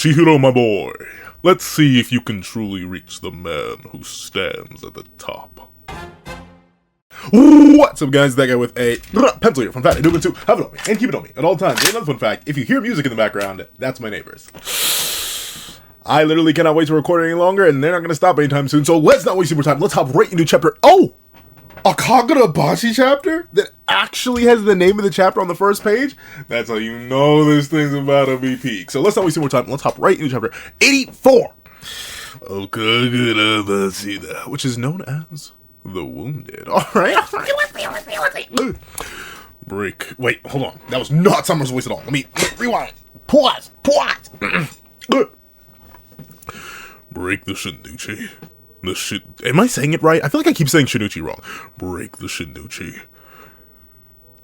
Chihiro, my boy, let's see if you can truly reach the man who stands at the top. What's up, guys? That guy with a pencil here from Fat Noob 2. Have it on me and keep it on me at all times. And another fun fact, if you hear music in the background, that's my neighbors. I literally cannot wait to record any longer, and they're not going to stop anytime soon, so let's not waste more time. Let's hop right into chapter... Oh! A Kagurabachi chapter that actually has the name of the chapter on the first page? That's how you know this thing's about to be peak. So let's not waste more time. Let's hop right into chapter 84 of Kagurabachi, which is known as The Wounded. Alright, let's break. Wait, hold on. That was not Summer's voice at all. Let me rewind. Pause. Break the Shinichi. Am I saying it right? I feel like I keep saying Shinichi wrong. Break the Shinichi.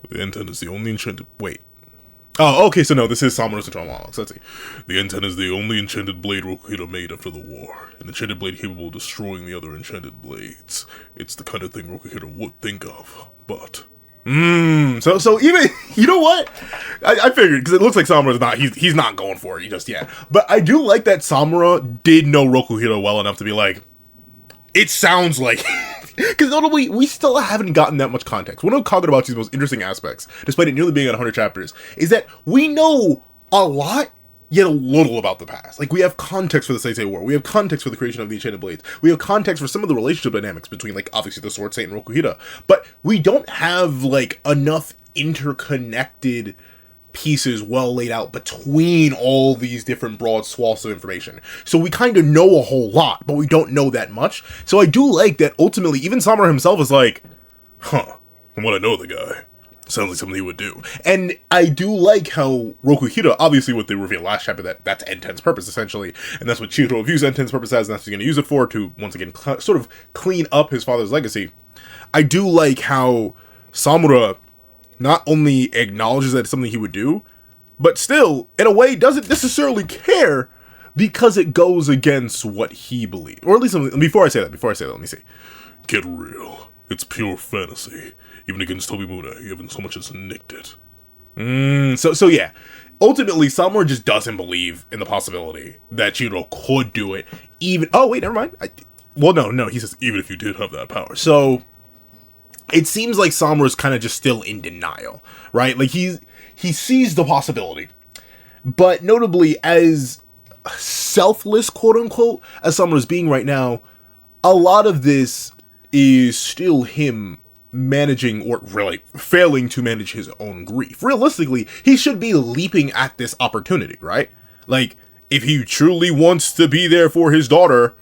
The intent is the only enchanted... Wait. Oh, okay, so no, this is Samura's internal monologue. So let's see. The intent is the only enchanted blade Rokuhito made after the war. An enchanted blade capable of destroying the other enchanted blades. It's the kind of thing Rokuhito would think of, but... So even, you know what? I figured, because it looks like Samura's not, he's not going for it just yet. But I do like that Samura did know Rokuhito well enough to be like, it sounds like... Because notably, we still haven't gotten that much context. One of Kagurabachi's most interesting aspects, despite it nearly being at 100 chapters, is that we know a lot, yet a little about the past. Like, we have context for the Seisei War. We have context for the creation of the Enchanted Blades. We have context for some of the relationship dynamics between, like, obviously the Sword Saint and Rokuhito. But we don't have, like, enough interconnected pieces well laid out between all these different broad swaths of information. So we kind of know a whole lot, but we don't know that much. So I do like that ultimately, even Samura himself is like, huh, from what I know of the guy, sounds like something he would do. And I do like how Rokuhito, obviously with the reveal last chapter, that's N10's purpose essentially, and that's what Chihiro views N10's purpose as, and that's what he's going to use it for, to once again sort of clean up his father's legacy. I do like how Samura not only acknowledges that it's something he would do, but still, in a way, doesn't necessarily care because it goes against what he believes. Or at least, before I say that, let me see. Get real. It's pure fantasy. Even against Tobimune, you haven't so much as nicked it. So yeah. Ultimately, Samura just doesn't believe in the possibility that Chihiro could do it, even... Oh, wait, never mind. No, he says, even if you did have that power. So... it seems like Samura's kind of just still in denial, right? Like, he sees the possibility. But notably, as selfless, quote-unquote, as Samura's being right now, a lot of this is still him managing, or really failing to manage his own grief. Realistically, he should be leaping at this opportunity, right? Like, if he truly wants to be there for his daughter...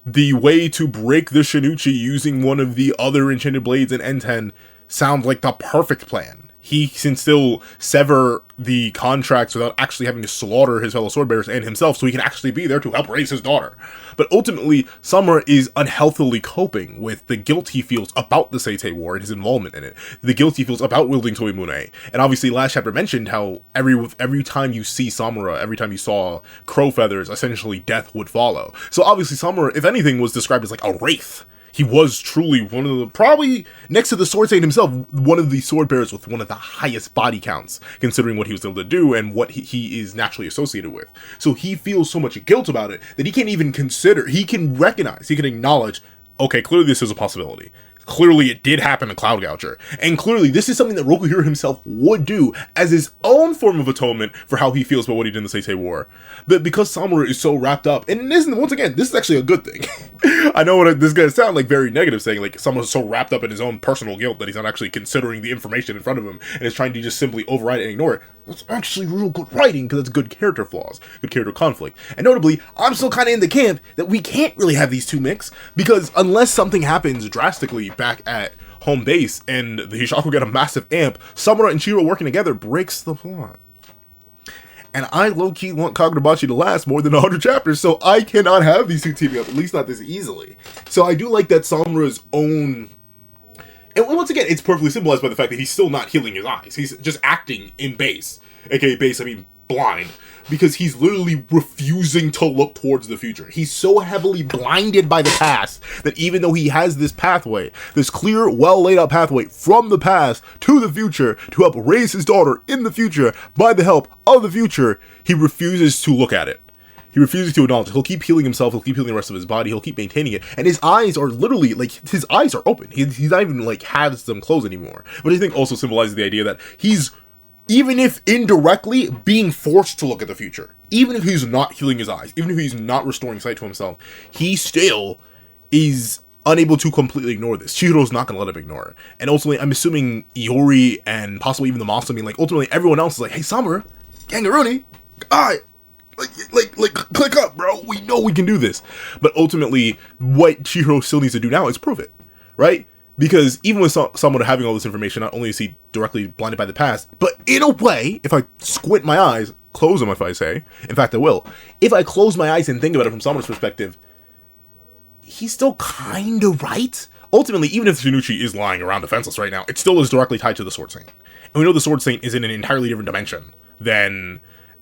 the way to break the Shinichi using one of the other enchanted blades in N10 sounds like the perfect plan. He can still sever the contracts without actually having to slaughter his fellow swordbearers and himself, so he can actually be there to help raise his daughter. But ultimately, Samura is unhealthily coping with the guilt he feels about the Seitei War and his involvement in it. The guilt he feels about wielding Tobimune. And obviously, last chapter mentioned how every time you see Samura, every time you saw crow feathers, essentially death would follow. So obviously, Samura, if anything, was described as like a wraith. He was truly one of the, probably next to the Sword Saint himself, one of the sword bearers with one of the highest body counts, considering what he was able to do and what he is naturally associated with. So he feels so much guilt about it that he can't even consider, he can recognize, he can acknowledge, okay, clearly this is a possibility. Clearly it did happen to Cloud Gouger. And clearly this is something that Rokuhiro himself would do as his own form of atonement for how he feels about what he did in the Seitei War. But because Samura is so wrapped up, and this, once again, this is actually a good thing. I know what this is going to sound like very negative, saying like Samura's so wrapped up in his own personal guilt that he's not actually considering the information in front of him and is trying to just simply override it and ignore it. It's actually real good writing because it's good character flaws, good character conflict. And notably, I'm still kind of in the camp that we can't really have these two mix, because unless something happens drastically back at home base and the Hishaku get a massive amp, Samura and Chihiro working together breaks the plot. And I low-key want Kagurabachi to last more than 100 chapters, so I cannot have these two teaming up, at least not this easily. So I do like that Samura's own... And once again, it's perfectly symbolized by the fact that he's still not healing his eyes. He's just acting in base. AKA base, I mean blind. Because he's literally refusing to look towards the future. He's so heavily blinded by the past that even though he has this pathway, this clear, well laid out pathway from the past to the future to help raise his daughter in the future by the help of the future, he refuses to look at it. He refuses to acknowledge it. He'll keep healing himself, he'll keep healing the rest of his body, he'll keep maintaining it, and his eyes are literally, like, his eyes are open. He's not even, like, has them closed anymore. But I think also symbolizes the idea that he's, even if indirectly, being forced to look at the future. Even if he's not healing his eyes, even if he's not restoring sight to himself, he still is unable to completely ignore this. Chihiro's not going to let him ignore it. And ultimately, I'm assuming Iori and possibly even the monster, I mean, like, ultimately everyone else is like, hey, Samura, Kangaroo, like, click up, bro. We know we can do this. But ultimately, what Chihiro still needs to do now is prove it, right? Because even with someone having all this information, not only is he directly blinded by the past, but in a way, if I squint my eyes, close them if I say, in fact I will, if I close my eyes and think about it from someone's perspective, he's still kind of right. Ultimately, even if Shinichi is lying around defenseless right now, it still is directly tied to the Sword Saint. And we know the Sword Saint is in an entirely different dimension than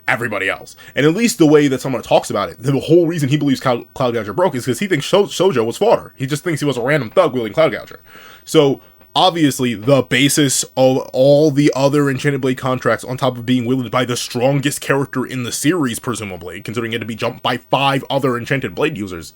everybody else. And at least the way that someone talks about it, the whole reason he believes Cloud Gouger broke is because he thinks Shoujo was fodder. He just thinks he was a random thug wielding Cloud Gouger. So, obviously, the basis of all the other Enchanted Blade contracts, on top of being wielded by the strongest character in the series, presumably, considering it to be jumped by 5 other Enchanted Blade users,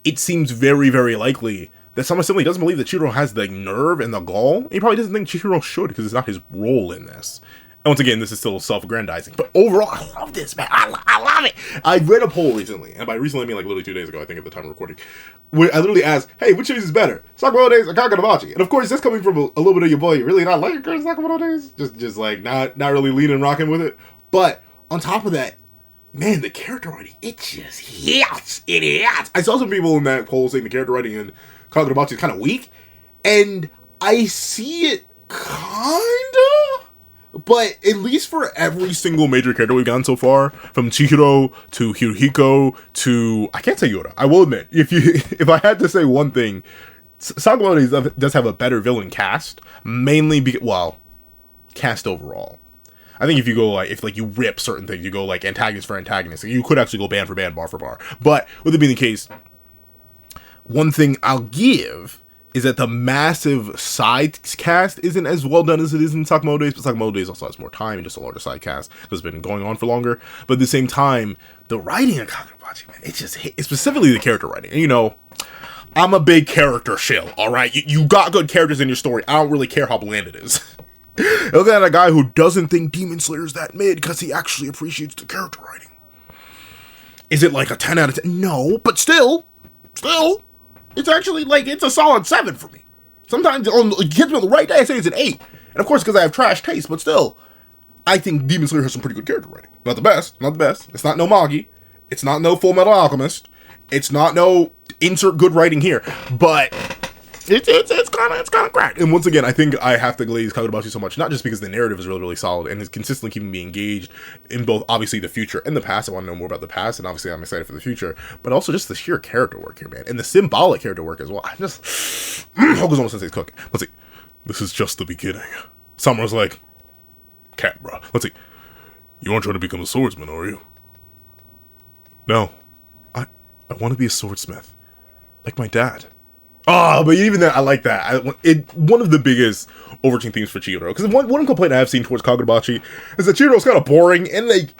it seems very, very likely that someone simply doesn't believe that Chihiro has the nerve and the gall. He probably doesn't think Chihiro should, because it's not his role in this. And once again, this is still self-aggrandizing. But overall, I love this, man. I love it. I read a poll recently, and by recently I mean like literally 2 days ago, I think, at the time of recording, where I literally asked, hey, which series is better? Sakamoto Days or Kagurabachi? And of course, that's coming from a little bit of your boy. You really not liking Sakamoto Days? Just like, not really leaning and rocking with it. But on top of that, man, the character writing, it just hits. It hits. I saw some people in that poll saying the character writing in Kagurabachi is kind of weak, and I see it kinda. But at least for every single major character we've gotten so far, from Chihiro to Hirohiko to, I can't say Yoda. I will admit, if I had to say one thing, Sakamoto does have a better villain cast, mainly cast overall. I think if you go if you rip certain things, you go like antagonist for antagonist, you could actually go band for band, bar for bar. But with it being the case, one thing I'll give is that the massive side cast isn't as well done as it is in Sakamoto Days, but Sakamoto Days also has more time and just a larger side cast because it's been going on for longer. But at the same time, the writing in Kagurabachi, man, it just hit, specifically the character writing. And, you know, I'm a big character shill, alright? You got good characters in your story. I don't really care how bland it is. Other than a guy who doesn't think Demon Slayer's that mid because he actually appreciates the character writing. Is it like a 10 out of 10? No, but still, it's actually it's a solid 7 for me. Sometimes it gets me on the right day, I say it's an 8. And of course, because I have trash taste, but still, I think Demon Slayer has some pretty good character writing. Not the best. It's not no Magi. It's not no Full Metal Alchemist. It's not no insert good writing here. But it's kind of cracked. And once again, I think I have to glaze Kagurabachi so much, not just because the narrative is really, really solid and is consistently keeping me engaged in both, obviously, the future and the past. I want to know more about the past, and obviously I'm excited for the future, but also just the sheer character work here, man, and the symbolic character work as well. I just Hoku's almost Sensei's cooking. Let's see. This is just the beginning. Samura's like, cat, bro. Let's see. You aren't trying to become a swordsman, are you? No. I want to be a swordsmith. Like my dad. Oh, but even that, I like that. One of the biggest overarching themes for Chihiro, because one complaint I have seen towards Kagurabachi is that Chihiro's kind of boring, and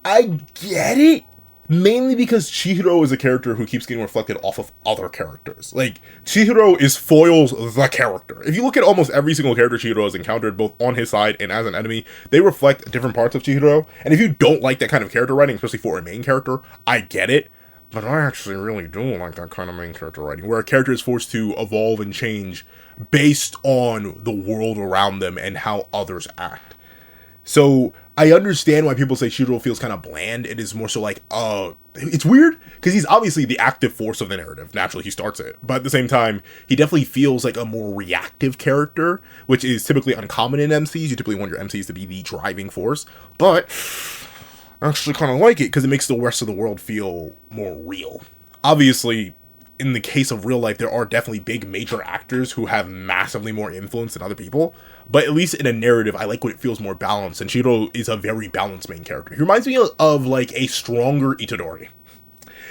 I get it, mainly because Chihiro is a character who keeps getting reflected off of other characters. Like, Chihiro is foils the character. If you look at almost every single character Chihiro has encountered, both on his side and as an enemy, they reflect different parts of Chihiro, and if you don't like that kind of character writing, especially for a main character, I get it. But I actually really do like that kind of main character writing, where a character is forced to evolve and change based on the world around them and how others act. So I understand why people say Chihiro feels kind of bland. It is more so like, it's weird, because he's obviously the active force of the narrative. Naturally, he starts it. But at the same time, he definitely feels like a more reactive character, which is typically uncommon in MCs. You typically want your MCs to be the driving force. But I actually kind of like it because it makes the rest of the world feel more real. Obviously, in the case of real life, there are definitely big major actors who have massively more influence than other people, but at least in a narrative, I like when it feels more balanced, and Chihiro is a very balanced main character. He reminds me of like a stronger Itadori.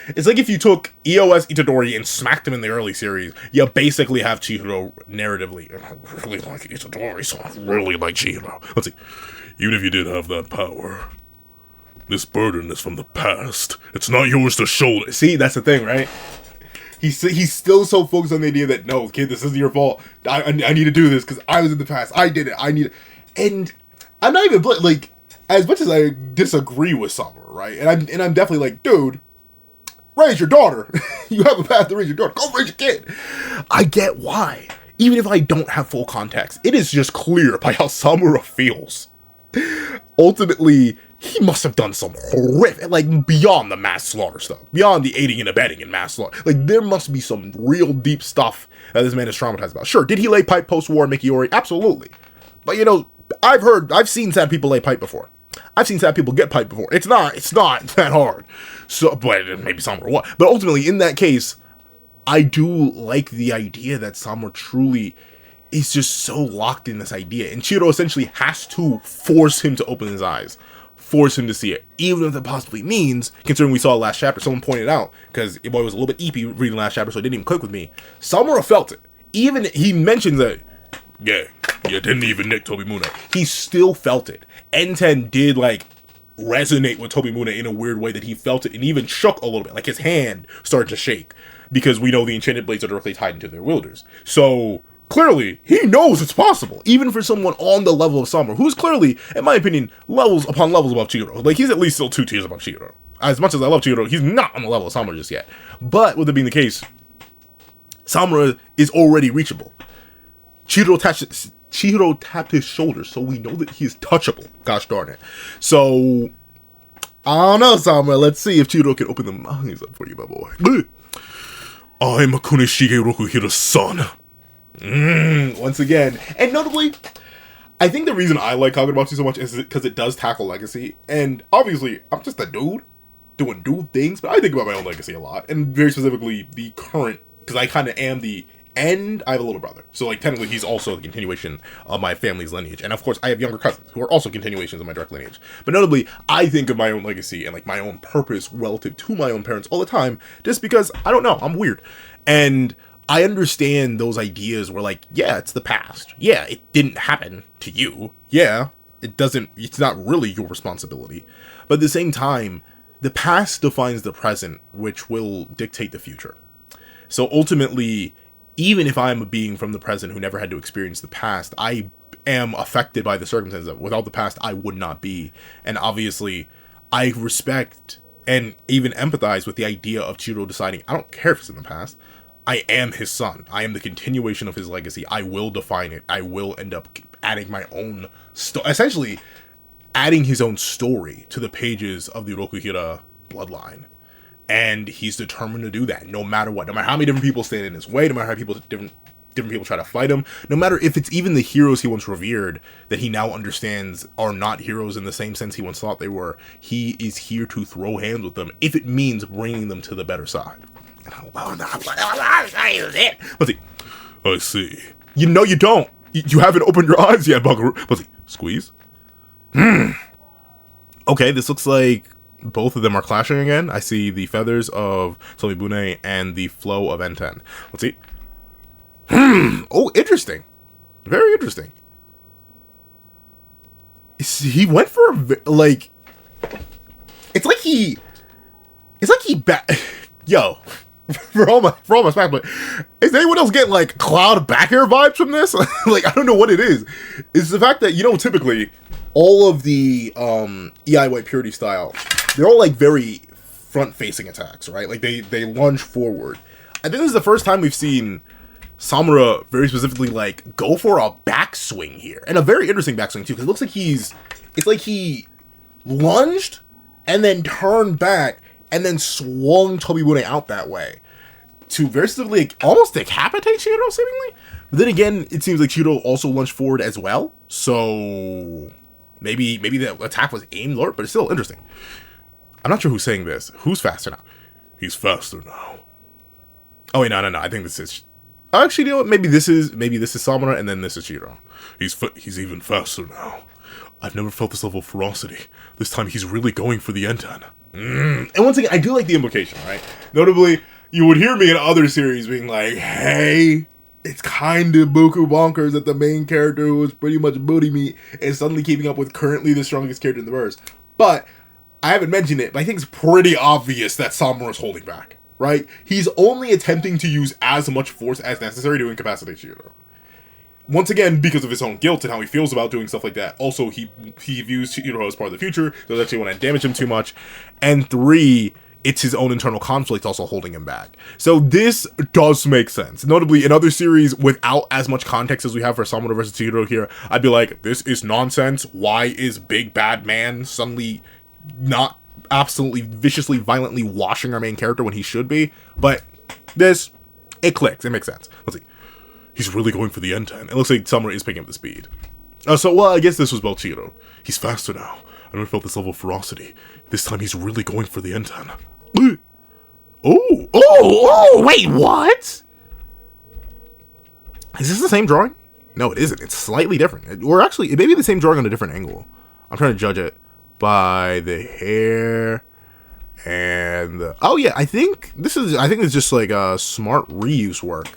It's like if you took EOS Itadori and smacked him in the early series, you basically have Chihiro narratively. And I really like Itadori, so I really like Chihiro. Let's see. Even if you did have that power, This burden is from the past. It's not yours to shoulder. See, that's the thing, right? He's still so focused on the idea that, no, kid, this isn't your fault. I need to do this because I was in the past. I did it. I need it. And I'm not even, like, as much as I disagree with Samura, right? And I'm definitely like, dude, raise your daughter. You have a path to raise your daughter. Go raise your kid. I get why. Even if I don't have full context, it is just clear by how Samura feels. Ultimately, he must have done some horrific, like, beyond the mass slaughter stuff, beyond the aiding and abetting in mass slaughter. Like, there must be some real deep stuff that this man is traumatized about. Sure, did he lay pipe post-war in Mikiori? Absolutely. But, you know, I've seen sad people lay pipe before. I've seen sad people get pipe before. It's not that hard. So, but maybe Samura what? But ultimately, in that case, I do like the idea that Samura truly is just so locked in this idea. And Chihiro essentially has to force him to open his eyes. Force him to see it. Even if it possibly means, considering we saw last chapter, someone pointed out, because it was a little bit eepy reading last chapter, so it didn't even click with me. Samura felt it. Even, he mentions that, yeah, you didn't even nick Tobimune. He still felt it. Enten did, like, resonate with Tobimune in a weird way that he felt it and even shook a little bit. Like, his hand started to shake. Because we know the enchanted blades are directly tied into their wielders. So, clearly, he knows it's possible, even for someone on the level of Samura, who's clearly, in my opinion, levels upon levels above Chihiro. Like, he's at least still 2 tiers above Chihiro. As much as I love Chihiro, he's not on the level of Samura just yet. But, with it being the case, Samura is already reachable. Chihiro tapped his shoulder, so we know that he is touchable. Gosh darn it. So, I don't know, Samura. Let's see if Chihiro can open the eyes up for you, my boy. I'm Akune Shigerokuhira's son. Once again. And notably, I think the reason I like Kagurabachi so much is because it does tackle legacy. And obviously, I'm just a dude doing dude things, but I think about my own legacy a lot. And very specifically, the current, because I kind of am the end. I have a little brother. So, like, technically, he's also the continuation of my family's lineage. And, of course, I have younger cousins who are also continuations of my direct lineage. But notably, I think of my own legacy and, like, my own purpose relative to my own parents all the time, just because, I don't know, I'm weird. And I understand those ideas where, like, yeah, it's the past. Yeah, it didn't happen to you. Yeah, it's not really your responsibility. But at the same time, the past defines the present, which will dictate the future. So ultimately, even if I'm a being from the present who never had to experience the past, I am affected by the circumstances that without the past, I would not be. And obviously, I respect and even empathize with the idea of Chihiro deciding, I don't care if it's in the past. I am his son. I am the continuation of his legacy. I will define it. I will end up adding my own, essentially adding his own story to the pages of the Rokuhira bloodline. And he's determined to do that, no matter what. No matter how many different people stand in his way, no matter how different people try to fight him, no matter if it's even the heroes he once revered that he now understands are not heroes in the same sense he once thought they were, he is here to throw hands with them if it means bringing them to the better side. Let's see. I see. You know you don't. You haven't opened your eyes yet, Buckaroo. Let's see. Squeeze. Okay, this looks like both of them are clashing again. I see the feathers of Tomibune and the flow of Enten. Let's see. Oh, interesting. Very interesting. He went for a, like, it's like he yo, for all my smack, but is anyone else getting like Cloud back air vibes from this? Like, I don't know what it is. It's the fact that, you know, typically all of the EI White Purity style, they're all like very front-facing attacks, right? Like they lunge forward. I think this is the first time we've seen Samura very specifically like go for a backswing here, and a very interesting backswing too, because it looks like it's like he lunged and then turned back and then swung Tobimune out that way to very specifically like, almost decapitate Chihiro seemingly. But then again, it seems like Chihiro also lunged forward as well, so maybe the attack was aimed lower, but it's still interesting. I'm not sure who's saying this. Who's faster now? He's faster now. Oh wait, no. I think this is. Actually, you know what? Maybe this is Samura, and then this is Chihiro. He's even faster now. I've never felt this level of ferocity. This time he's really going for the Enten. And once again, I do like the implication, right? Notably, you would hear me in other series being like, hey, it's kind of buku bonkers that the main character who was pretty much booty meat is suddenly keeping up with currently the strongest character in the verse. But I haven't mentioned it, but I think it's pretty obvious that Samura's holding back, right? He's only attempting to use as much force as necessary to incapacitate Chihiro. Once again, because of his own guilt and how he feels about doing stuff like that. Also, he views Chihiro as part of the future, so he actually want to damage him too much. And 3, it's his own internal conflict also holding him back. So this does make sense. Notably, in other series, without as much context as we have for Samura versus Chihiro here, I'd be like, this is nonsense. Why is Big Bad Man suddenly not absolutely viciously, violently washing our main character when he should be? But this, it clicks. It makes sense. Let's see. He's really going for the N10. It looks like Samura is picking up the speed. Well, I guess this was about Chihiro. He's faster now. I never felt this level of ferocity. This time he's really going for the N10. Wait, what? Is this the same drawing? No, it isn't. It's slightly different. Or actually, it may be the same drawing on a different angle. I'm trying to judge it by the hair and I think it's just like a smart reuse work.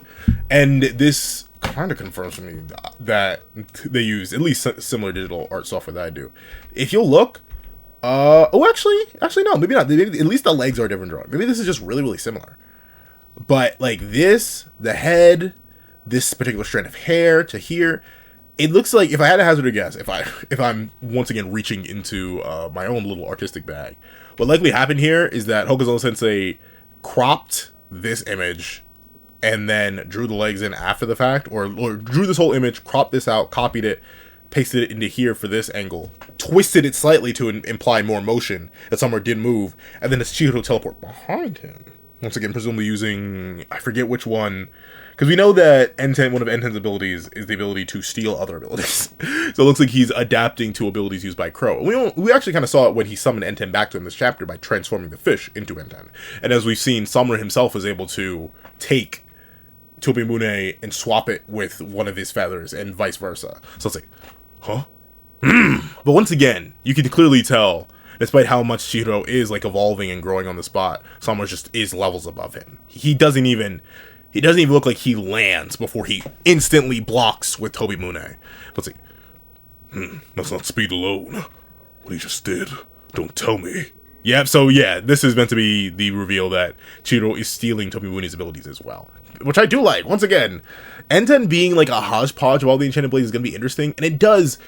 And this kind of confirms for me that they use at least similar digital art software that I do. If you'll look, actually no, maybe not. Maybe, at least the legs are a different drawing. Maybe this is just really, really similar. But like this, the head, this particular strand of hair to here, it looks like, if I had to hazard a guess, if I'm once again reaching into my own little artistic bag, what likely happened here is that Hokuzono Sensei cropped this image and then drew the legs in after the fact, or drew this whole image, cropped this out, copied it, pasted it into here for this angle, twisted it slightly to imply more motion, that Samura did move, and then it's Chihiro teleport behind him. Once again, presumably using, I forget which one, because we know that N10, one of N10's abilities is the ability to steal other abilities. So it looks like he's adapting to abilities used by Crow. We actually kind of saw it when he summoned N10 back to him this chapter by transforming the fish into N10. And as we've seen, Samura himself was able to take Tobimune and swap it with one of his feathers and vice versa. So it's like, huh? But once again, you can clearly tell, despite how much Chihiro is like evolving and growing on the spot, Samura just is levels above him. He doesn't even look like he lands before he instantly blocks with Tobimune. Let's see. That's not speed alone. What he just did. Don't tell me. Yep, so yeah, this is meant to be the reveal that Chihiro is stealing Tobimune's abilities as well. Which I do like. Once again, N10 being like a hodgepodge of all the Enchanted Blades is going to be interesting, and it does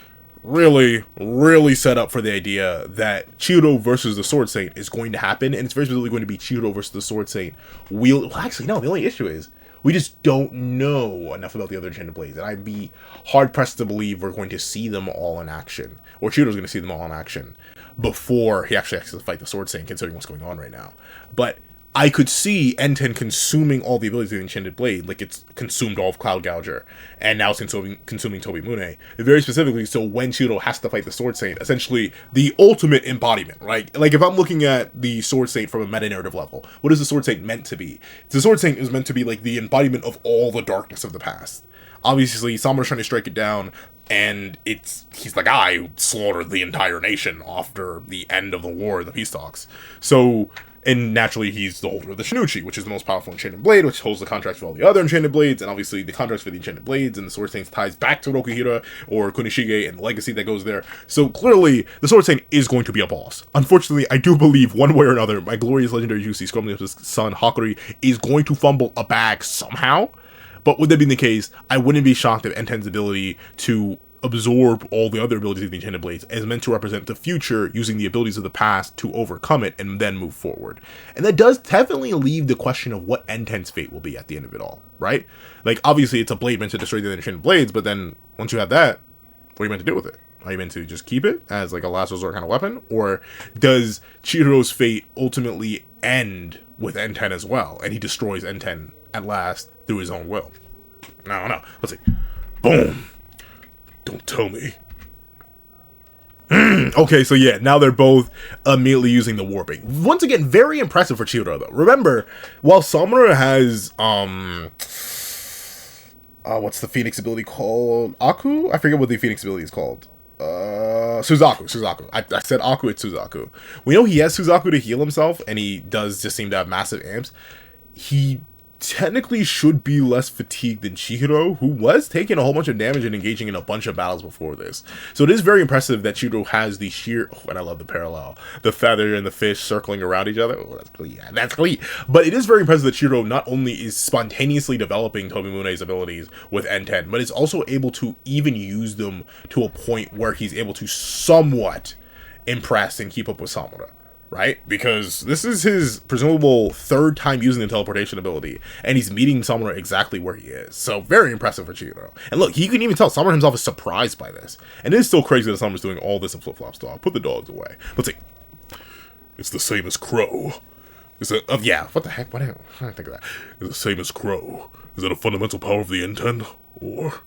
really, really set up for the idea that Chihiro versus the Sword Saint is going to happen, and it's very specifically going to be Chihiro versus the Sword Saint. Well, actually, no, the only issue is we just don't know enough about the other Enchanted Blades, and I'd be hard-pressed to believe we're going to see them all in action, or Chihiro's going to see them all in action, before he actually has to fight the Sword Saint, considering what's going on right now. But I could see N10 consuming all the abilities of the Enchanted Blade, like it's consumed all of Cloud Gouger, and now it's consuming Tobimune. Very specifically, so when Chihiro has to fight the Sword Saint, essentially the ultimate embodiment, right? Like if I'm looking at the Sword Saint from a meta-narrative level, what is the Sword Saint meant to be? The Sword Saint is meant to be like the embodiment of all the darkness of the past. Obviously, Samura's trying to strike it down, and he's the guy who slaughtered the entire nation after the end of the war, the peace talks. So, and naturally, he's the holder of the Shinichi, which is the most powerful Enchanted Blade, which holds the contracts for all the other Enchanted Blades, and obviously the contracts for the Enchanted Blades and the Sword Saint ties back to Rokuhira or Kunishige and the legacy that goes there. So clearly, the Sword Saint is going to be a boss. Unfortunately, I do believe one way or another, my glorious legendary Yusi, Scrumley's son Hakuri, is going to fumble a bag somehow. But with that being the case, I wouldn't be shocked if N10's ability to absorb all the other abilities of the Enchanted Blades is meant to represent the future, using the abilities of the past to overcome it and then move forward. And that does definitely leave the question of what N10's fate will be at the end of it all, right? Like, obviously, it's a blade meant to destroy the Enchanted Blades, but then once you have that, what are you meant to do with it? Are you meant to just keep it as like a last resort kind of weapon? Or does Chihiro's fate ultimately end with N10 as well, and he destroys N10 at last through his own will? I don't know. Let's see. Boom! Don't tell me. Okay, so yeah, now they're both immediately using the warping. Once again, very impressive for Chihiro, though. Remember, while Samura has, what's the Phoenix ability called? Aku? I forget what the Phoenix ability is called. Suzaku. I said Aku, it's Suzaku. We know he has Suzaku to heal himself, and he does just seem to have massive amps. He technically should be less fatigued than Chihiro, who was taking a whole bunch of damage and engaging in a bunch of battles before this. So it is very impressive that Chihiro has the sheer, and I love the parallel, the feather and the fish circling around each other. Oh, that's clean. That's clean. But it is very impressive that Chihiro not only is spontaneously developing Tobimune's abilities with N10, but is also able to even use them to a point where he's able to somewhat impress and keep up with Samura. Right? Because this is his presumable third time using the teleportation ability, and he's meeting Samura exactly where he is. So very impressive for Chihiro. And look, you can even tell Samura himself is surprised by this. And it is still crazy that Samura's doing all this in flip-flops, dog. Put the dogs away. Let's see. It's the same as Crow. Is that, yeah, what the heck? What did I think of that? It's the same as Crow. Is that a fundamental power of the N10? Or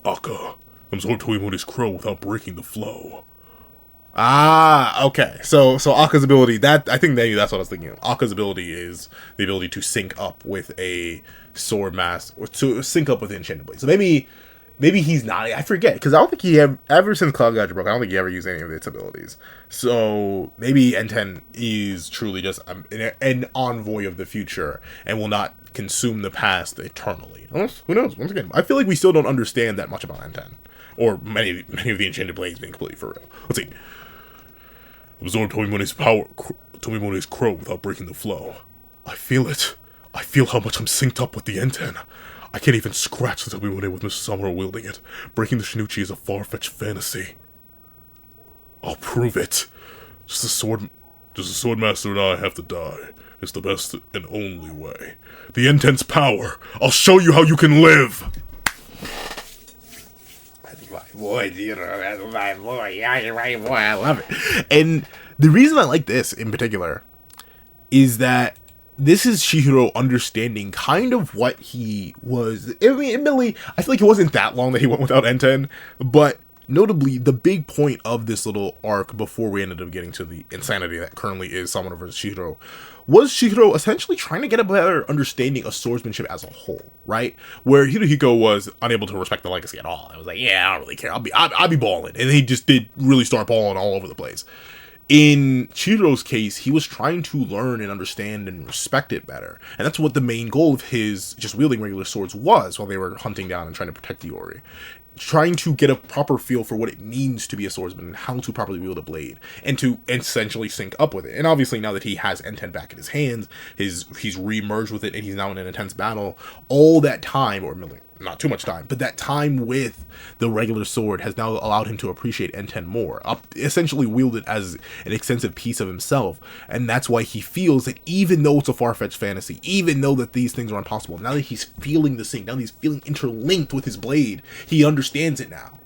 Akka? Absorb Tobimune's Crow without breaking the flow. Ah, okay. So Akka's ability, that I think maybe that's what I was thinking of. Akka's ability is the ability to sync up with a sword mass, or to sync up with Enchanted Blade. So maybe he's not. I forget, because I don't think he ever since Kagurabachi broke, I don't think he ever used any of its abilities. So maybe N10 is truly just an envoy of the future and will not consume the past eternally. Who knows? Once again, I feel like we still don't understand that much about N10, or many of the Enchanted Blades being completely for real. Let's see. Absorb Tobimune's power, Tobimune's Crow without breaking the flow. I feel it. I feel how much I'm synced up with the N10. I can't even scratch the Tobimune with Mr. Samura wielding it. Breaking the Shinichi is a far-fetched fantasy. I'll prove it. Just a sword master and I have to die. It's the best and only way. The N10's power. I'll show you how you can live. Boy, that's my boy. Yeah, right, boy. I love it. And the reason I like this in particular is that this is Chihiro understanding kind of what he was. I mean, admittedly, I feel like it wasn't that long that he went without N10, but notably, the big point of this little arc before we ended up getting to the insanity that currently is Samura vs. Chihiro was Chihiro essentially trying to get a better understanding of swordsmanship as a whole, right? Where Hirohiko was unable to respect the legacy at all. I was like, yeah, I don't really care. I'll be balling. And he just did really start balling all over the place. In Chihiro's case, he was trying to learn and understand and respect it better. And that's what the main goal of his just wielding regular swords was while they were hunting down and trying to protect the Ori. Trying to get a proper feel for what it means to be a swordsman and how to properly wield a blade and to essentially sync up with it. And obviously now that he has N10 back in his hands, he's re-merged with it and he's now in an intense battle. All that time, or not too much time, but that time with the regular sword has now allowed him to appreciate N10 more, essentially wield it as an extensive piece of himself. And that's why he feels that even though it's a far-fetched fantasy, even though that these things are impossible, now that he's feeling the sync, now that he's feeling interlinked with his blade, he understands it now.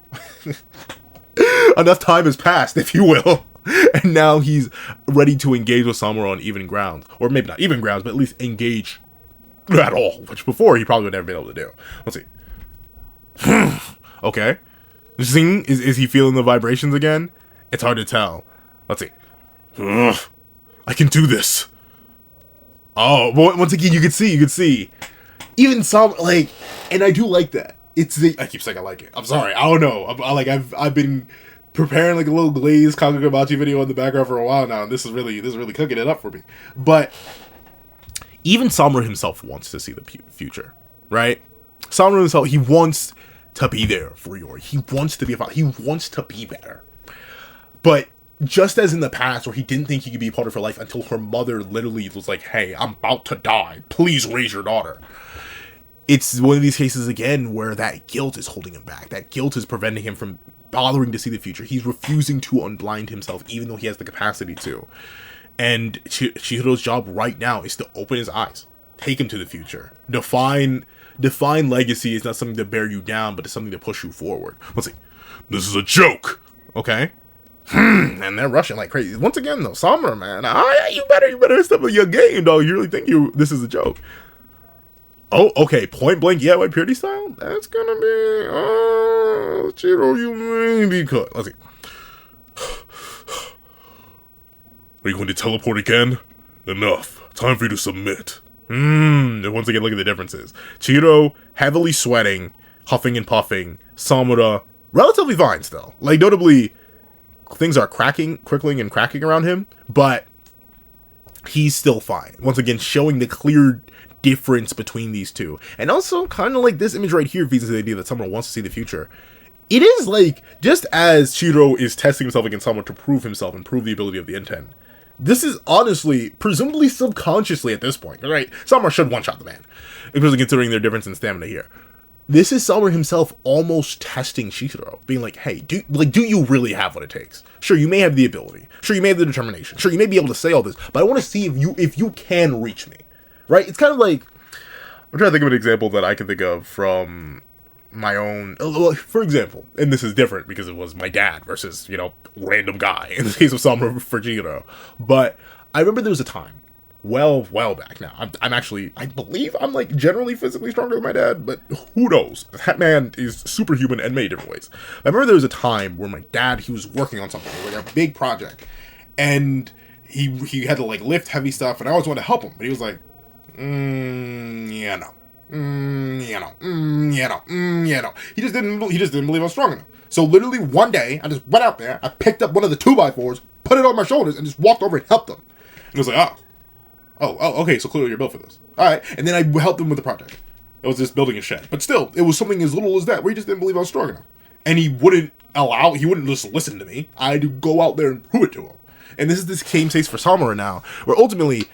Enough time has passed, if you will. And now he's ready to engage with Samura on even grounds. Or maybe not even grounds, but at least engage at all, which before he probably would never been able to do. Let's see. Okay. Zing, is he feeling the vibrations again? It's hard to tell. Let's see. I can do this. Oh, but once again, you can see. Even some, like, and I do like that. I keep saying I like it. I'm sorry. I don't know. I've been preparing like a little glazed Kagurabachi video in the background for a while now, and this is really cooking it up for me. But even Samura himself wants to see the future, right? Samura himself, he wants to be there for Yori. He wants to be a father. He wants to be better. But just as in the past, where he didn't think he could be a part of her life until her mother literally was like, hey, I'm about to die. Please raise your daughter. It's one of these cases again where that guilt is holding him back. That guilt is preventing him from bothering to see the future. He's refusing to unblind himself, even though he has the capacity to. And Chihiro's job right now is to open his eyes, take him to the future. Define legacy is not something to bear you down, but it's something to push you forward. Let's see. This is a joke. Okay. And they're rushing like crazy. Once again, though, Samura, man, you better step up your game, dog. You really think this is a joke? Oh, okay. Point blank, yeah, like Purity style. That's gonna be. Oh, Chihiro, you may be cut. Let's see. Are you going to teleport again? Enough. Time for you to submit. And once again, look at the differences. Chihiro, heavily sweating, huffing and puffing. Samura, relatively fine still. Like, notably, things are crickling and cracking around him, but he's still fine. Once again, showing the clear difference between these two. And also, kind of like this image right here feeds the idea that Samura wants to see the future. It is like, just as Chihiro is testing himself against Samura to prove himself and prove the ability of the N10, this is honestly, presumably subconsciously at this point, right? Samura should one-shot the man, especially considering their difference in stamina here. This is Samura himself almost testing Chihiro, being like, hey, do you really have what it takes? Sure, you may have the ability. Sure, you may have the determination. Sure, you may be able to say all this, but I want to see if you can reach me, right? It's kind of like, I'm trying to think of an example that I can think of from my own, for example, and this is different because it was my dad versus, you know, random guy, in the case of Samura for Chihiro, but I remember there was a time, well back now, I'm actually, I believe I'm like generally physically stronger than my dad, but who knows, that man is superhuman in many different ways. I remember there was a time where my dad, he was working on something, like a big project, and he had to like lift heavy stuff, and I always wanted to help him, but he was like, yeah, no. Yeah, no. He just didn't believe I was strong enough. So literally one day, I just went out there, I picked up one of the 2x4s, put it on my shoulders, and just walked over and helped him. And it was like, oh, okay, so clearly you're built for this. Alright, and then I helped him with the project. It was just building a shed. But still, it was something as little as that, where he just didn't believe I was strong enough. And he wouldn't just listen to me. I had to go out there and prove it to him. And this is the same case for Samura now, where ultimately,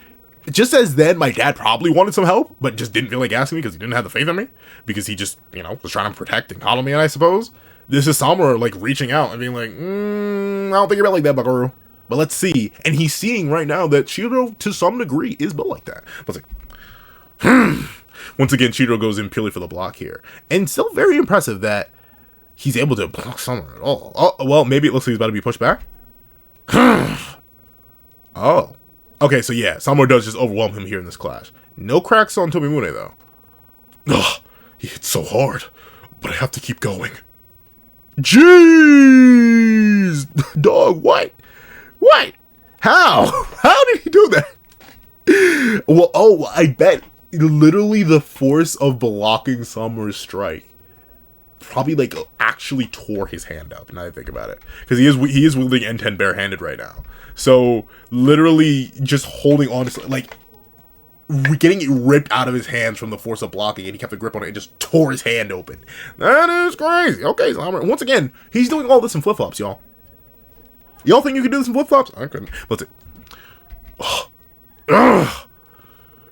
just as then, my dad probably wanted some help, but just didn't feel like asking me because he didn't have the faith in me, because he just, you know, was trying to protect and coddle me, I suppose. This is Samura, like, reaching out and being like, I don't think you're built like that, buckaroo. But let's see. And he's seeing right now that Chihiro, to some degree, is built like that. But it's like, Once again, Chihiro goes in purely for the block here. And still very impressive that he's able to block Samura at all. Oh, well, maybe it looks like he's about to be pushed back. Oh. Okay, so yeah, Samura does just overwhelm him here in this clash. No cracks on Tomimune, though. Ugh, he hits so hard, but I have to keep going. Jeez! Dog, what? What? How? How did he do that? Well, oh, I bet literally the force of blocking Samura's strike probably, like, actually tore his hand up, now that I think about it. Because he is wielding N10 barehanded right now. So, literally just holding on to, like, getting it ripped out of his hands from the force of blocking, and he kept a grip on it and just tore his hand open. That is crazy. Okay, so once again, he's doing all this in flip-flops, y'all. Y'all think you can do this in flip-flops? I couldn't. Let's see.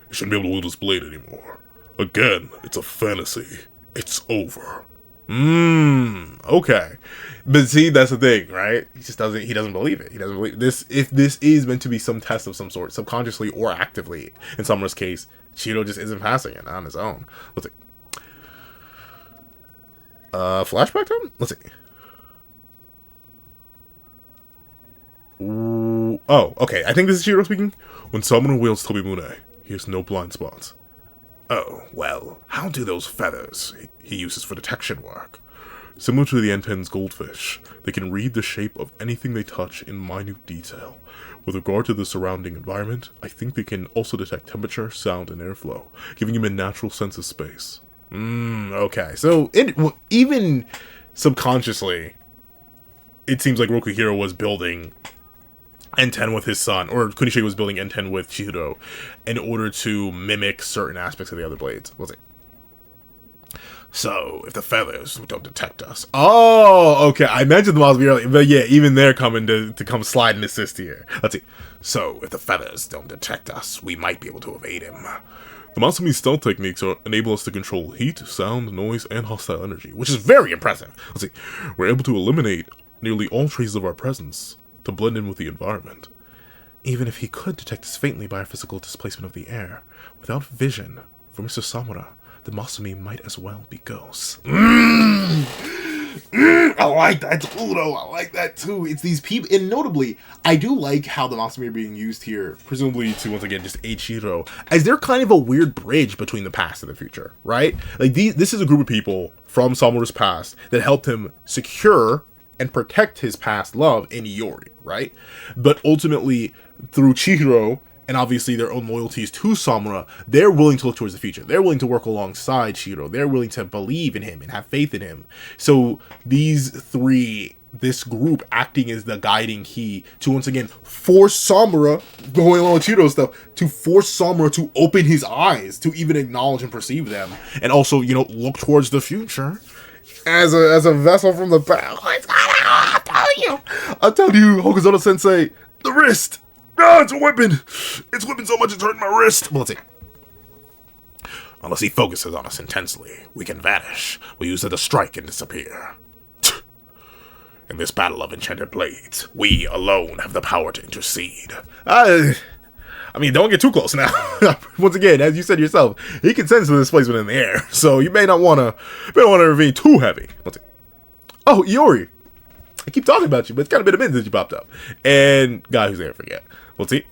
You shouldn't be able to wield this blade anymore. Again, it's a fantasy. It's over. Okay. But see, that's the thing, right? He doesn't believe it. He doesn't believe this. If this is meant to be some test of some sort, subconsciously or actively, in Samura's case, Chihiro just isn't passing it on his own. Let's see. Flashback time? Let's see. Ooh. Oh, okay. I think this is Chihiro speaking. When Samura wields Tomimune, he has no blind spots. Oh, well, how do those feathers he uses for detection work? Similar to the N10's goldfish, they can read the shape of anything they touch in minute detail. With regard to the surrounding environment, I think they can also detect temperature, sound, and airflow, giving him a natural sense of space. Okay. So, even subconsciously, it seems like Rokuhiro was building N10 with his son, or Kunishige was building N10 with Chihiro in order to mimic certain aspects of the other blades. Let's see. So, if the feathers don't detect us. Oh, okay. I mentioned the Masumi earlier, but yeah, even they're coming to come slide and assist here. Let's see. So, if the feathers don't detect us, we might be able to evade him. The Masumi stealth techniques enable us to control heat, sound, noise, and hostile energy, which is very impressive. Let's see. We're able to eliminate nearly all traces of our presence to blend in with the environment. Even if he could detect us faintly by our physical displacement of the air, without vision, for Mr. Samura, the Masumi might as well be ghosts. I like that too, though. I like that too. It's these people, and notably, I do like how the Masumi are being used here, presumably to, once again, just aid Chihiro, as they're kind of a weird bridge between the past and the future, right? Like, this is a group of people from Samura's past that helped him secure and protect his past love in Iori, right? But ultimately, through Chihiro, and obviously their own loyalties to Samura, they're willing to look towards the future. They're willing to work alongside Chihiro. They're willing to believe in him and have faith in him. So these three this group acting as the guiding key to once again force Samura, going along with Chihiro stuff, to force Samura to open his eyes to even acknowledge and perceive them, and also, you know, look towards the future as a vessel from the past. I'll tell you, Hokuzono Sensei, the wrist. Ah, it's a weapon. It's whipping so much it's hurting my wrist. Well, let's see. Unless he focuses on us intensely, we can vanish. We use it to strike and disappear. In this battle of enchanted blades, we alone have the power to intercede. I mean, don't get too close now. Once again, as you said yourself, he can sense the displacement in the air, so you may not want to intervene too heavy. Let's see. Oh, Iori. I keep talking about you, but it's kind of been a minute since you popped up. And guy who's there, forget. Let's see.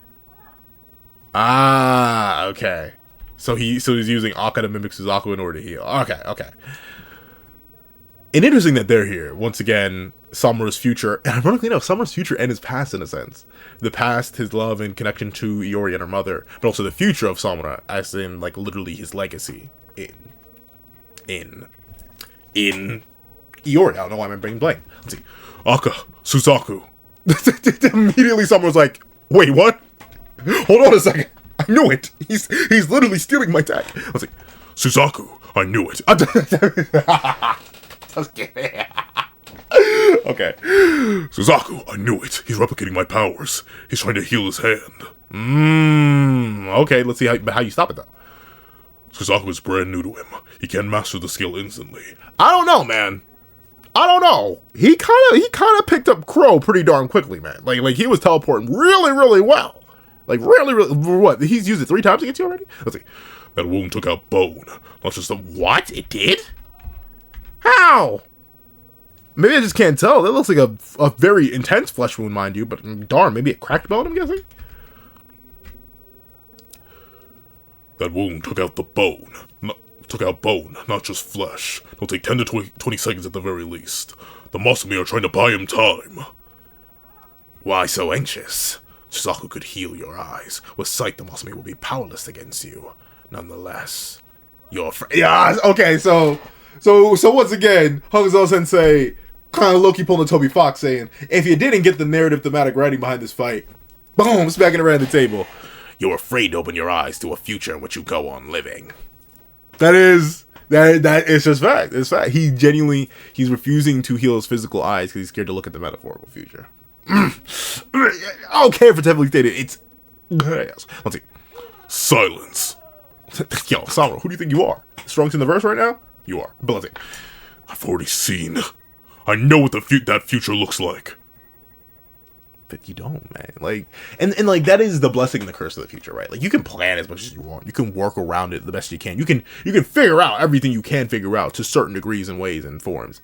Ah, okay. So he's using Akka to mimic Suzaku in order to heal. Okay. And interesting that they're here. Once again, Samura's future, and ironically enough, Samura's future and his past in a sense. The past, his love and connection to Iori and her mother, but also the future of Samura, as in, like, literally his legacy in Iori. I don't know why I'm bringing blank. Let's see. Akka, Suzaku. Immediately Samura's like, wait, what? Hold on a second. I knew it. He's literally stealing my tag. Let's see. Suzaku, I knew it. Just kidding. Okay. Suzaku, I knew it. He's replicating my powers. He's trying to heal his hand. Okay, let's see how you stop it, though. Suzaku is brand new to him. He can't master the skill instantly. I don't know, man. I don't know. He kind of picked up Crow pretty darn quickly, man. Like he was teleporting really well. Like, really, what? He's used it 3 times against you already? Let's see. That wound took out bone. Not just a... What? It did? How? Maybe I just can't tell. That looks like a very intense flesh wound, mind you. But darn, maybe it cracked bone, I'm guessing? That wound took out the bone. Took out bone, not just flesh. It'll take 10 to 20 seconds at the very least. The Masumi are trying to buy him time. Why so anxious? Suzaku could heal your eyes. With sight, the Masumi will be powerless against you. Nonetheless, your friend. Yeah, okay, so once again, Hokuzono Sensei kind of low-key pulling a Toby Fox, saying, if you didn't get the narrative thematic writing behind this fight, boom, smacking around the table. You're afraid to open your eyes to a future in which you go on living. That is just fact. It's fact. He's refusing to heal his physical eyes because he's scared to look at the metaphorical future. I don't care if it's heavily stated. It's... Let's see. Silence. Yo, Samura, who do you think you are? Strongest in the verse right now? You are. But let's see. I've already seen. I know what that future looks like. But you don't, man. Like, and like, that is the blessing and the curse of the future, right? Like, you can plan as much as you want. You can work around it the best you can. You can figure out everything you can figure out to certain degrees and ways and forms.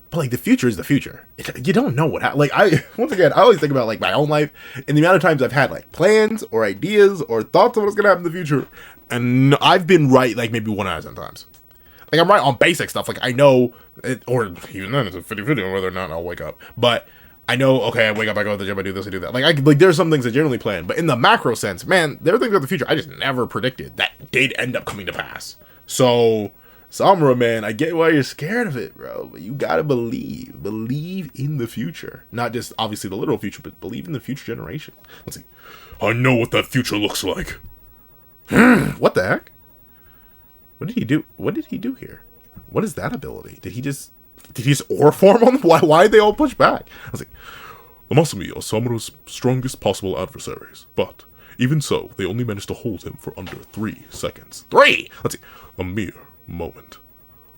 But, like, the future is the future. You don't know what happens. Like, once again, I always think about, like, my own life and the amount of times I've had, like, plans or ideas or thoughts of what's going to happen in the future. And I've been right, like, maybe 1 out of 10 times. Like, I'm right on basic stuff. Like, I know, or even then, it's a 50-50 on whether or not I'll wake up. But I know, okay, I wake up, I go to the gym, I do this, I do that. Like, there's some things I generally plan. But in the macro sense, man, there are things about the future I just never predicted that did end up coming to pass. So... Samura, man, I get why you're scared of it, bro. But you gotta believe. Believe in the future. Not just, obviously, the literal future, but believe in the future generation. Let's see. I know what that future looks like. What the heck? What did he do? What did he do here? What is that ability? Did he just ore form on them? Why did they all push back? Let's see. The Masumi are Samura's strongest possible adversaries, but even so, they only managed to hold him for under 3 seconds. 3! Let's see. A mere moment.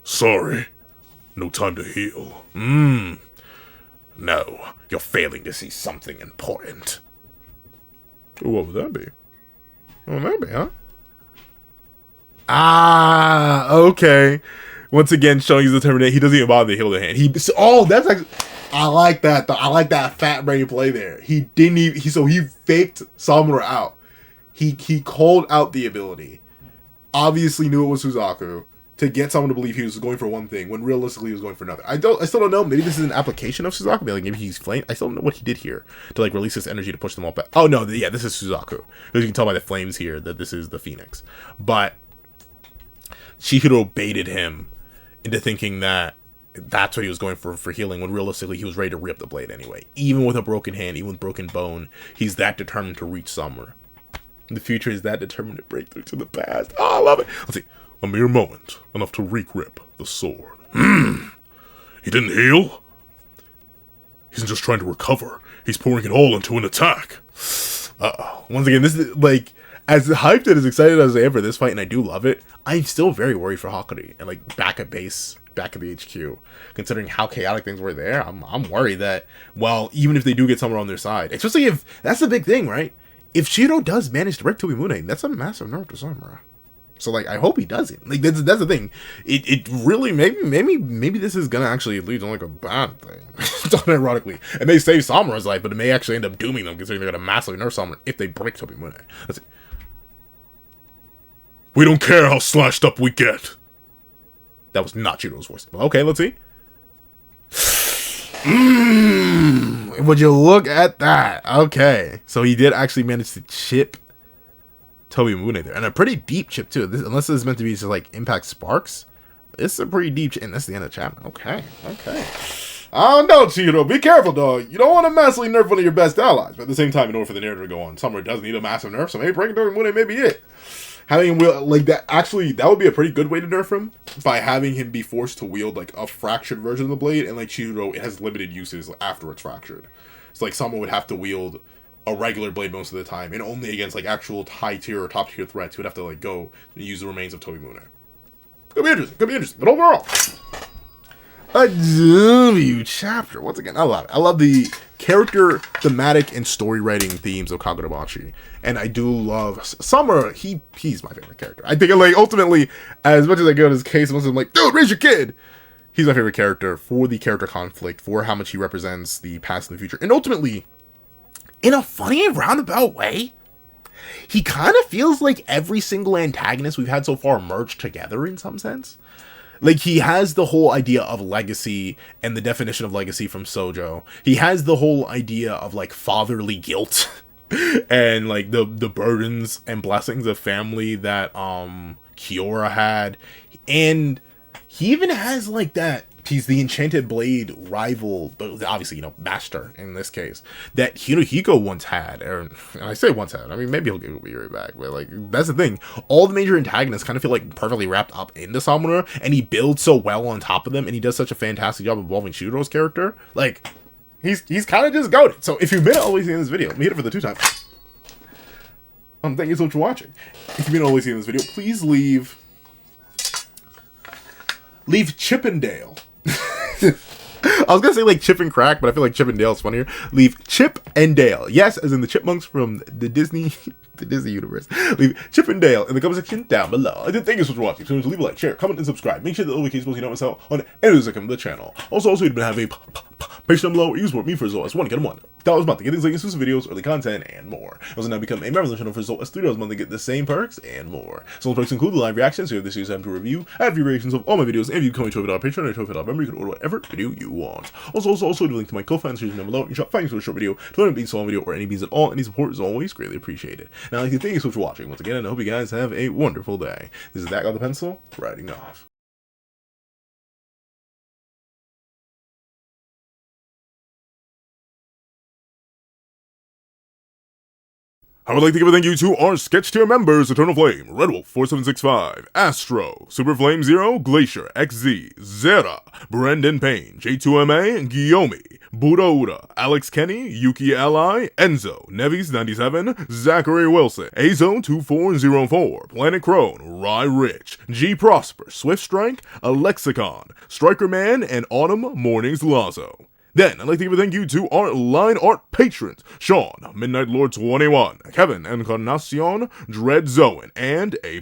Sorry. No time to heal. No. You're failing to see something important. What would that be? What would that be, huh? Ah, okay. Once again, showing his determination. He doesn't even bother to heal the hand. That's like... I like that. I like that fat brain play there. He didn't even... So he faked Samura out. He called out the ability. Obviously knew it was Suzaku. To get someone to believe he was going for one thing when realistically he was going for another. I still don't know. Maybe this is an application of Suzaku. Maybe he's flame. I still don't know what he did here to like release this energy to push them all back. Oh no, yeah, this is Suzaku. As you can tell by the flames here that this is the Phoenix. But Chihiro baited him into thinking that that's what he was going for healing, when realistically he was ready to rip the blade anyway. Even with a broken hand, even with broken bone, he's that determined to reach somewhere. The future is that determined to break through to the past. Oh, I love it. Let's see. A mere moment, enough to re-grip the sword. He didn't heal? He's just trying to recover. He's pouring it all into an attack. Once again, this is, like, as hyped and as excited as I am for this fight, and I do love it, I'm still very worried for Hakuri. And, like, back at base, back at the HQ. Considering how chaotic things were there, I'm worried that, well, even if they do get someone on their side, especially if, that's the big thing, right? If Chihiro does manage to break Tobimune, that's a massive nerf to SAMURA. So, like, I hope he does it. Like, that's the thing. It really, maybe this is gonna actually lead to, like, a bad thing. Ironically. It may save SAMURA's life, but it may actually end up dooming them, considering they're gonna massively nerf SAMURA if they break Tobimune. Let's see. We don't care how slashed up we get. That was not Chihiro's voice. Well, okay, let's see. Would you look at that? Okay. So he did actually manage to chip Tobimune there. And a pretty deep chip, too. Unless this is meant to be just, like, impact sparks. It's a pretty deep chip. And that's the end of the chapter. Okay. I don't know, Chihiro. Be careful, dog. You don't want to massively nerf one of your best allies. But at the same time, in order for the narrative to go on, SAMURA does need a massive nerf. So maybe breaking Tobimune may be it. Having him, like, that, actually, that would be a pretty good way to nerf him, by having him be forced to wield, like, a fractured version of the blade, and, like, Chihiro, it has limited uses after it's fractured. So, like, SAMURA would have to wield a regular blade most of the time, and only against, like, actual high-tier or top-tier threats, he would have to, like, go and use the remains of Tobimune. Could be interesting, but overall, a W chapter. Once again, I love it. I love the character, thematic, and story writing themes of Kagurabachi. And I do love SAMURA. He's my favorite character. I think, like, ultimately, as much as I go to his case, I'm like, dude, raise your kid. He's my favorite character for the character conflict, for how much he represents the past and the future. And ultimately, in a funny and roundabout way, he kind of feels like every single antagonist we've had so far merged together in some sense. Like, he has the whole idea of legacy and the definition of legacy from Sojo. He has the whole idea of, like, fatherly guilt and, like, the burdens and blessings of family that Kiora had. And he even has, like, that, he's the Enchanted Blade rival, but obviously, you know, master in this case, that Hirohiko once had. Or, and I say once had, I mean, maybe he'll get Yuri back, but, like, that's the thing. All the major antagonists kind of feel, like, perfectly wrapped up into SAMURA, and he builds so well on top of them, and he does such a fantastic job evolving Shihiro's character. Like, he's kind of just goated. So if you've been always seeing this video, let me hit it for the 2 times. Thank you so much for watching. If you've been always seeing this video, please leave Chippendale. I was gonna say, like, Chip and Crack, but I feel like Chip and Dale is funnier. Leave Chip and Dale, yes, as in the chipmunks from the Disney universe. Leave Chip and Dale in the comment section down below. I did thank you so much for watching. So leave a like, share, comment, and subscribe. Make sure that notifications will you know myself on any second of the channel. Also, you've been having a page down below where you support me for as low as $1 $1 month to get things like exclusive videos, early content, and more. Also, now become a member of the channel for as low as $3 a month to get the same perks and more. Some perks include the live reactions, so you have this year's time to review. I have reactions of all my videos, and if you become a $12 Patreon or $12 member, you can order whatever video you want. Also, the link to my co-fans down below. You shop finding for a short video, 20 beans, small video, or any beans at all. Any support is always greatly appreciated. Now, I'd like to thank you so much for watching once again, and I hope you guys have a wonderful day. This is That Guy with the Pencil, writing off. I would like to give a thank you to our sketch tier members: Eternal Flame, Redwolf 4765, Astro, Super Flame Zero, Glacier, XZ, Zera, Brendan Payne, J2MA, Guillaume, Buddha Uda, Alex Kenny, Yuki Ally, Enzo, Nevis 97, Zachary Wilson, Azo 2404, Planet Crone, Rye Rich, G Prosper, Swift Strike, Alexicon, Striker Man, and Autumn Mornings Lazo. Then, I'd like to give a thank you to our line art patrons: Sean, Midnight Lord 21, Kevin, Encarnacion, Dread Zoan, and A+A.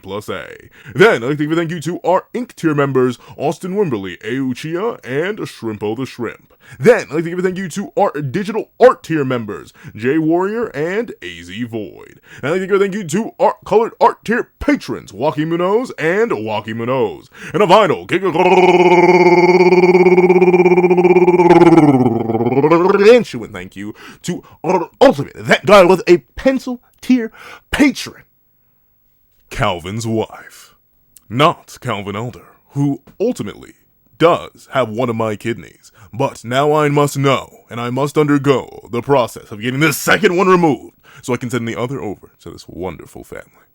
Then, I'd like to give a thank you to our Ink tier members: Austin Wimberly, Euchia, and Shrimpo the Shrimp. Then, I'd like to give a thank you to our digital art tier members: J Warrior and AZ Void. And I'd like to give a thank you to our colored art tier patrons: Waki Munoz and Waki Munoz. And a final and thank you to our ultimate That Guy with a Pencil tier patron, Calvin's wife. Not Calvin Elder, who ultimately does have one of my kidneys, but now I must know, and I must undergo the process of getting this second one removed, so I can send the other over to this wonderful family.